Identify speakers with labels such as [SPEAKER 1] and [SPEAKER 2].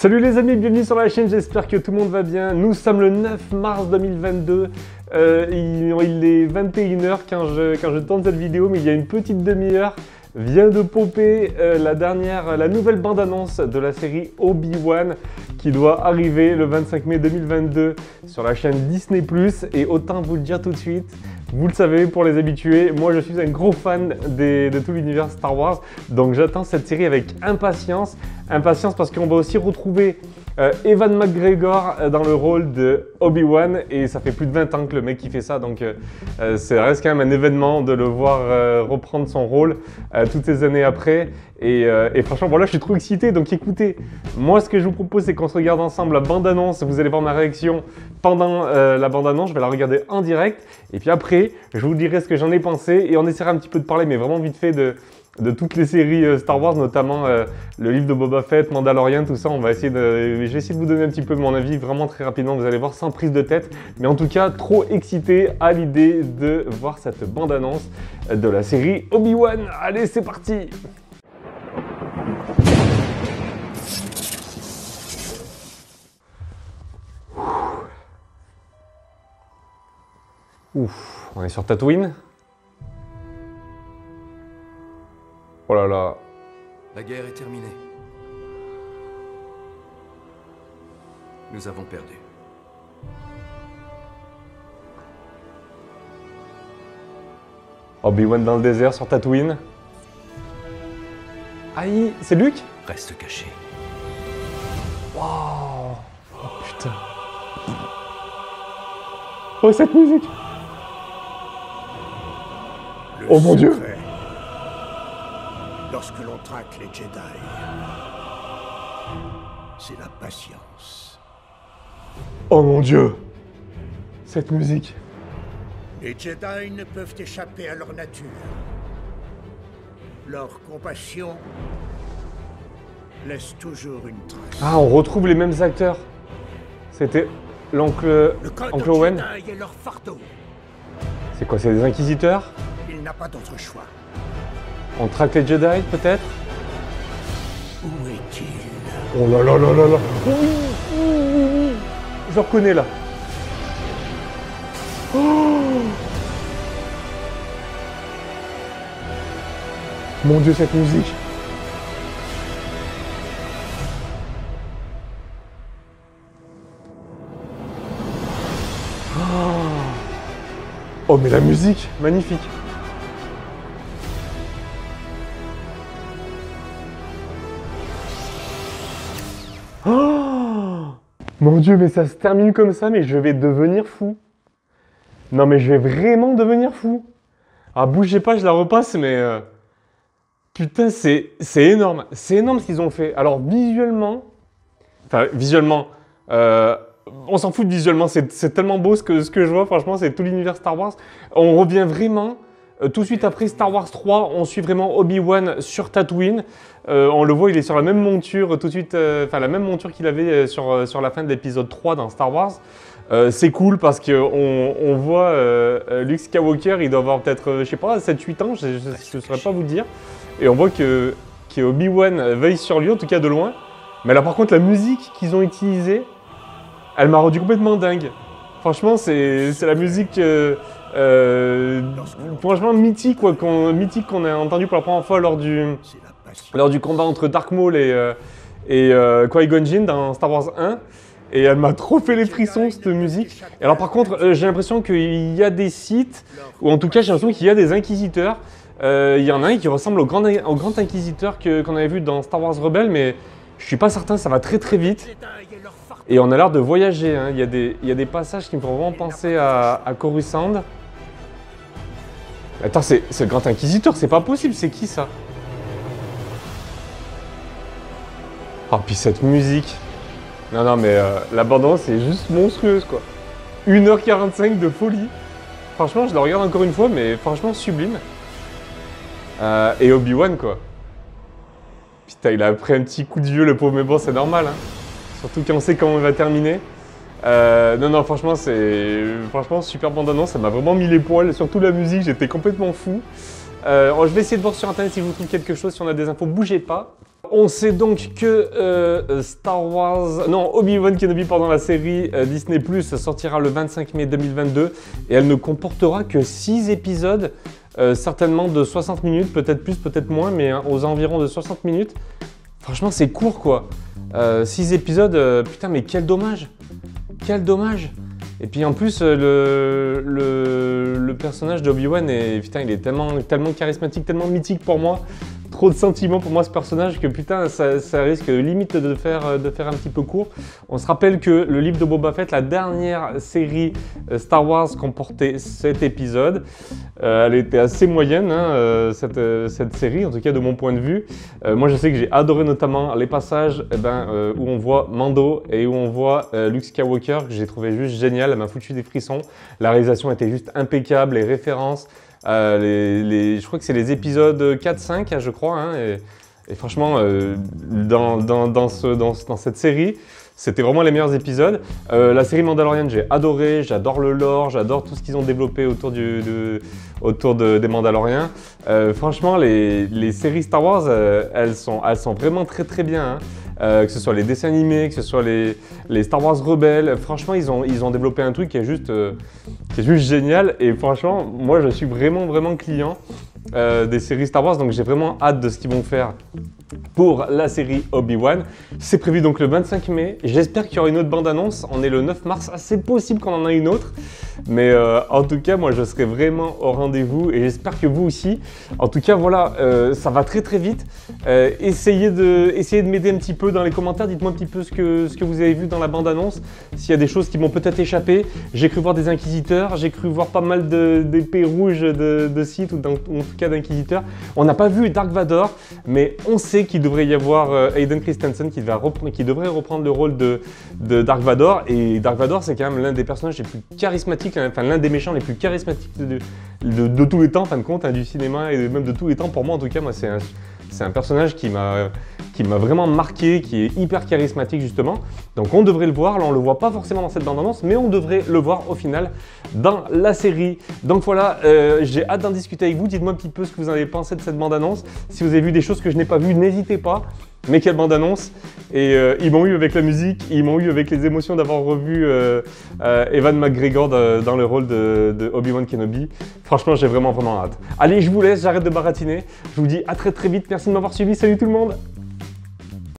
[SPEAKER 1] Salut les amis, bienvenue sur la chaîne, j'espère que tout le monde va bien. Nous sommes le 9 mars 2022, il est 21 h quand je tourne cette vidéo, mais il y a une petite demi-heure, vient de popper la nouvelle bande-annonce de la série Obi-Wan qui doit arriver le 25 mai 2022 sur la chaîne Disney+. Et autant vous le dire tout de suite, vous le savez pour les habitués, moi je suis un gros fan de tout l'univers Star Wars, donc j'attends cette série avec impatience. Impatience parce qu'on va aussi retrouver Ewan McGregor dans le rôle de Obi-Wan, et ça fait plus de 20 ans que le mec qui fait ça, donc ça reste quand même un événement de le voir reprendre son rôle toutes ces années après. Et franchement, voilà, je suis trop excité. Donc écoutez, moi ce que je vous propose, c'est qu'on se regarde ensemble la bande-annonce. Vous allez voir ma réaction pendant la bande-annonce, je vais la regarder en direct. Et puis après, je vous dirai ce que j'en ai pensé et on essaiera un petit peu de parler, mais vraiment vite fait de toutes les séries Star Wars, notamment le livre de Boba Fett, Mandalorian, tout ça. Je vais essayer de vous donner un petit peu mon avis vraiment très rapidement, vous allez voir, sans prise de tête. Mais en tout cas, trop excité à l'idée de voir cette bande-annonce de la série Obi-Wan. Allez, c'est parti! Ouf, on est sur Tatooine. Oh là là.
[SPEAKER 2] La guerre est terminée. Nous avons perdu.
[SPEAKER 1] Obi-Wan dans le désert sur Tatooine. Aïe, c'est Luke?
[SPEAKER 2] Reste caché.
[SPEAKER 1] Waouh. Oh putain. Oh, cette musique. Oh mon Dieu.
[SPEAKER 3] Lorsque l'on traque les Jedi, c'est la patience.
[SPEAKER 1] Oh mon Dieu. Cette musique.
[SPEAKER 3] Les Jedi ne peuvent échapper à leur nature. Leur compassion laisse toujours une trace.
[SPEAKER 1] Ah, on retrouve les mêmes acteurs. C'était l'oncle Owen.
[SPEAKER 3] Jedi est leur fardeau.
[SPEAKER 1] C'est quoi, c'est des inquisiteurs?
[SPEAKER 3] Il n'a pas d'autre choix.
[SPEAKER 1] On traque les Jedi, peut-être?
[SPEAKER 3] Où est-il?
[SPEAKER 1] Oh là là là là là. Oui, oui, oui, oui. Je le reconnais là. Oh mon Dieu, cette musique. Oh mais la musique, magnifique. Oh mon Dieu, mais ça se termine comme ça, mais je vais devenir fou. Non mais je vais vraiment devenir fou. Ah, bougez pas, je la repasse, mais putain, c'est énorme. C'est énorme ce qu'ils ont fait. Alors visuellement, on s'en fout de visuellement, c'est tellement beau ce que je vois, franchement, c'est tout l'univers Star Wars. On revient vraiment, tout de suite après Star Wars 3, on suit vraiment Obi-Wan sur Tatooine. On le voit, il est sur la même monture, tout de suite, la même monture qu'il avait sur la fin de l'épisode 3 dans Star Wars. C'est cool parce qu'on voit Luke Skywalker, il doit avoir peut-être, je sais pas, 7-8 ans, je ne saurais pas vous dire. Et on voit que Obi-Wan veille sur lui, en tout cas de loin. Mais là par contre, la musique qu'ils ont utilisée, elle m'a rendu complètement dingue. Franchement, c'est la musique franchement mythique, quoi, qu'on a entendu pour la première fois lors du combat entre Dark Maul et Qui-Gon Jinn dans Star Wars 1. Et elle m'a trop fait les frissons, cette musique. Et alors par contre, j'ai l'impression qu'il y a des Sith, ou en tout cas j'ai l'impression qu'il y a des Inquisiteurs. Il y en a un qui ressemble au grand Inquisiteur qu'on avait vu dans Star Wars Rebels, mais je suis pas certain, ça va très très vite. Et on a l'air de voyager, hein. Il y a des passages qui me font vraiment penser à Coruscant. Attends, c'est le grand Inquisiteur, c'est pas possible, c'est qui ça? Oh, puis cette musique. Non, mais l'abandon, c'est juste monstrueuse, quoi. 1 h 45 de folie. Franchement, je la regarde encore une fois, mais franchement, sublime. Et Obi-Wan, quoi. Putain, il a pris un petit coup de vieux, le pauvre, mais bon, c'est normal, hein. Surtout quand on sait comment il va terminer. Non, franchement, super bande-annonce, ça m'a vraiment mis les poils. Surtout la musique, j'étais complètement fou. Je vais essayer de voir sur internet si je vous trouve quelque chose, si on a des infos, bougez pas. On sait donc que Obi-Wan Kenobi pendant la série Disney Plus sortira le 25 mai 2022 et elle ne comportera que 6 épisodes, certainement de 60 minutes, peut-être plus, peut-être moins, mais aux environs de 60 minutes. Franchement, c'est court quoi. 6 épisodes, putain, mais quel dommage! Quel dommage! Et puis en plus, le personnage d'Obi-Wan, putain, il est tellement charismatique, tellement mythique pour moi. Trop de sentiments pour moi ce personnage que putain ça risque limite de faire un petit peu court. On se rappelle que le livre de Boba Fett, la dernière série Star Wars comportait 7 épisodes. Elle était assez moyenne cette série, en tout cas de mon point de vue. Moi je sais que j'ai adoré notamment les passages où on voit Mando et où on voit Luke Skywalker, que j'ai trouvé juste génial, elle m'a foutu des frissons. La réalisation était juste impeccable, les références. Je crois que c'est les épisodes 4-5, je crois, hein, et franchement, dans cette série, c'était vraiment les meilleurs épisodes. La série Mandalorian, j'ai adoré, j'adore le lore, j'adore tout ce qu'ils ont développé autour des Mandaloriens. Franchement, les séries Star Wars, elles sont vraiment très très bien, hein. Que ce soit les dessins animés, que ce soit les Star Wars rebelles, franchement ils ont développé un truc qui est juste génial et franchement moi je suis vraiment client des séries Star Wars, donc j'ai vraiment hâte de ce qu'ils vont faire pour la série Obi-Wan. C'est prévu donc le 25 mai, j'espère qu'il y aura une autre bande-annonce, on est le 9 mars, c'est possible qu'on en ait une autre, mais en tout cas moi je serai vraiment au rendez-vous et j'espère que vous aussi. En tout cas voilà, ça va très vite, essayez de m'aider un petit peu dans les commentaires, dites-moi un petit peu ce que vous avez vu dans la bande-annonce, s'il y a des choses qui m'ont peut-être échappé. J'ai cru voir des inquisiteurs, j'ai cru voir pas mal d'épées rouges de Sith ou en tout cas d'inquisiteurs. On n'a pas vu Dark Vador, mais on sait qu'il devrait y avoir Hayden Christensen qui devrait reprendre le rôle de Dark Vador, et Dark Vador c'est quand même l'un des personnages les plus charismatiques, enfin l'un des méchants les plus charismatiques de tous les temps en fin de compte, hein, du cinéma et même de tous les temps. Pour moi en tout cas, moi c'est un personnage qui m'a vraiment marqué, qui est hyper charismatique justement. Donc on devrait le voir, là on le voit pas forcément dans cette bande-annonce, mais on devrait le voir au final dans la série. Donc voilà, j'ai hâte d'en discuter avec vous, dites-moi un petit peu ce que vous en avez pensé de cette bande-annonce. Si vous avez vu des choses que je n'ai pas vues, n'hésitez pas. Mais quelle bande-annonce! Et ils m'ont eu avec la musique, ils m'ont eu avec les émotions d'avoir revu Ewan McGregor dans le rôle de Obi-Wan Kenobi. Franchement, j'ai vraiment hâte. Allez, je vous laisse, j'arrête de baratiner. Je vous dis à très vite, merci de m'avoir suivi, salut tout le monde!